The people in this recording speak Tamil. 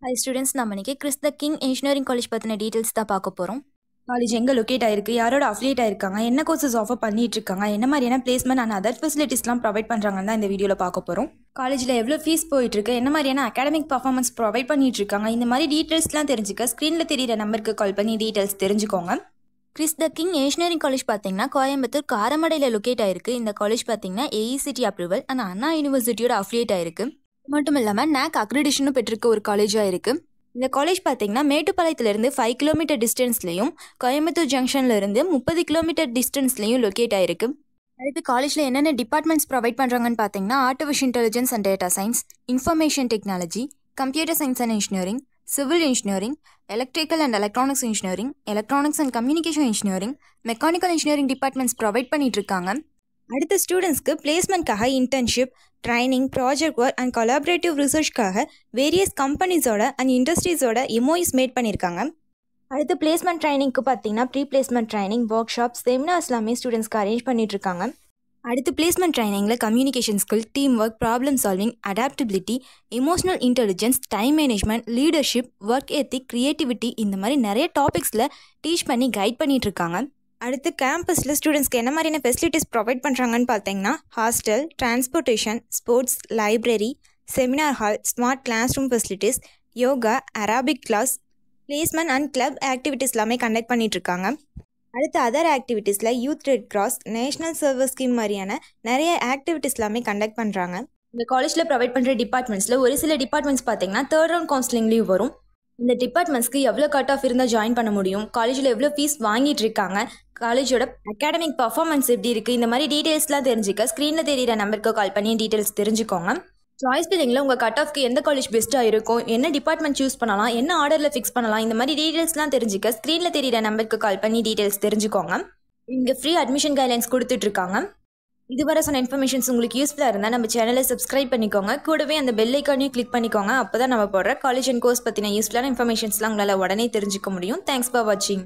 Hi students, நம்ம இன்னைக்கு Chris the king engineering college பற்றின டீட்டெயில்ஸ் தான் பார்க்க போகிறோம். காலேஜ் எங்கே லொக்கேட் ஆயிருக்கு, யாரோட அஃபிலியேட் ஆயிருக்காங்க, என்ன கோர்சஸ் ஆஃபர் பண்ணிட்டு இருக்காங்க, என்ன மாதிரியான பிளேஸ்மெண்ட் அண்ட் அதர் ஃபெசிலிட்டிஸ்லாம் ப்ரொவைட் பண்ணுறாங்கன்னு தான் இந்த வீடியோவில் பார்க்க போகிறோம். காலேஜில் எவ்வளோ ஃபீஸ் போயிட்டு இருக்கு, என்ன மாதிரியான அகாடமிக் பர்ஃபார்மன்ஸ் ப்ரொவைட் பண்ணிட்டு இருக்காங்க, இந்த மாதிரி டீட்டெயில்ஸ்லாம் தெரிஞ்சுக்க ஸ்க்ரீனில் தெரியிற நம்பருக்கு கால் பண்ணி டீட்டெயில்ஸ் தெரிஞ்சுக்கோங்க. Chris the king engineering college பார்த்தீங்கன்னா கோயம்புத்தூர் காரமடையில் லொக்கேட் ஆயிருக்கு. இந்த காலேஜ் பார்த்தீங்கன்னா ஏஇசிடி அப்ரூவல் அண்ட் அண்ணா யூனிவர்சிட்டியோட அஃபிலியேட் ஆயிருக்கு. மட்டும் இல்லாமல் நேக் அக்ரிடேஷனும் பெற்றிருக்க ஒரு காலேஜாக இருக்குது. இந்த காலேஜ் பார்த்தீங்கன்னா மேட்டுப்பாளையத்துலேருந்து 5 கிலோமீட்டர் டிஸ்டன்ஸ்லையும் கோயம்புத்தூர் ஜங்ஷன்லேருந்து 30 கிலோமீட்டர் டிஸ்டன்ஸ்லையும் லொக்கேட் ஆயிருக்கு. அடுத்து காலேஜில் என்னென்ன டிபார்ட்மெண்ட்ஸ் ப்ரொவைட் பண்ணுறாங்கன்னு பார்த்தீங்கன்னா artificial intelligence and data science, information technology, computer science and engineering, civil engineering, electrical and electronics engineering, electronics and communication engineering, mechanical engineering departments provide பண்ணிட்டு இருக்காங்க. அடுத்த ஸ்டூடெண்ட்ஸ்க்கு பிளேஸ்மெண்ட்காக internship, training, project work and collaborative ரிசர்ச்காக வேரியஸ் கம்பெனிஸோட அண்ட் இண்டஸ்ட்ரீஸோட எம்ஓஇஸ் மேட் பண்ணியிருக்காங்க. அடுத்து பிளேஸ்மெண்ட் ட்ரைனிங்க்கு பார்த்தீங்கன்னா pre placement training, workshop, seminars எல்லாமே ஸ்டூடெண்ட்ஸ்க்கு அரேஞ்ச் பண்ணிட்டு இருக்காங்க. அடுத்து பிளேஸ்மெண்ட் ட்ரைனிங்கில் communication skill, team work, problem solving, adaptability, emotional intelligence, time management, leadership, work ethic, creativity இந்த மாதிரி நிறைய டாபிக்ஸில் டீச் பண்ணி கைட் பண்ணிட்டு இருக்காங்க. அடுத்து கேம்பஸில் ஸ்டூடெண்ட்ஸ்க்கு என்ன மாதிரியான ஃபெசிலிட்டிஸ் ப்ரொவைட் பண்ணுறாங்கன்னு பார்த்தீங்கன்னா hostel, transportation, sports, library, seminar hall, smart class room facilities, yoga, Arabic class, placement and club activities எல்லாமே கண்டக்ட் பண்ணிகிட்ருக்காங்க. அடுத்து அதர் ஆக்டிவிட்டீஸில் youth red cross, national service scheme மாதிரியான நிறைய ஆக்டிவிட்டீஸ் எல்லாமே கண்டக்ட் பண்ணுறாங்க. இந்த காலேஜில் ப்ரொவைட் பண்ணுற டிபார்ட்மெண்ட்ஸில் ஒரு சில டிபார்ட்மெண்ட்ஸ் பார்த்தீங்கன்னா 3rd ரவுண்ட் கவுன்சிலிங்லேயும் வரும். இந்த டிபார்ட்மெண்ட்ஸ்க்கு எவ்வளோ கட் ஆஃப் இருந்தால் ஜாயின் பண்ண முடியும், காலேஜில் எவ்வளோ ஃபீஸ் வாங்கிட்டு இருக்காங்க, காலேஜோட அகாடமிக் பர்ஃபார்மன்ஸ் எப்படி இருக்குது, இந்த மாதிரி டீட்டெயில்ஸ்லாம் தெரிஞ்சுக்க ஸ்க்ரீனில் தெரியிற நம்பருக்கு கால் பண்ணி டீட்டெயில்ஸ் தெரிஞ்சுக்கோங்க. சாய்ஸ் பில்லிங்கில் உங்கள் கட் ஆஃப்க்கு எந்த காலேஜ் பெஸ்ட்டாக இருக்கும், என்ன டிபார்ட்மெண்ட் சூஸ் பண்ணலாம், என்ன ஆர்டரில் ஃபிக்ஸ் பண்ணலாம், இந்த மாதிரி டீட்டெயில்ஸ்லாம் தெரிஞ்சுக்க ஸ்க்ரீனில் தெரியிற நம்பருக்கு கால் பண்ணி டீட்டெயில்ஸ் தெரிஞ்சுக்கோங்க. இங்கே ஃப்ரீ அட்மிஷன் கைட்லைன்ஸ் கொடுத்துட்ருக்காங்க. இதுவரை சொன்ன இன்ஃபர்மேஷன்ஸ் உங்களுக்கு யூஸ்ஃபுல்லாக இருந்தால் நம்ம சேனலை சப்ஸ்கிரைப் பண்ணிக்கோங்க. கூடவே அந்த பெல் ஐக்கானையும் கிளிக் பண்ணிக்கோங்க. அப்போ தான் நம்ம போடுற காலேஜ் அண்ட் கோர்ஸ் பற்றின யூஸ்ஃபுல்லான இன்ஃபர்மேஷன்ஸ்லாம் உங்களால் உடனே தெரிஞ்சுக்க முடியும். தேங்க்ஸ் ஃபார் வாட்சிங்.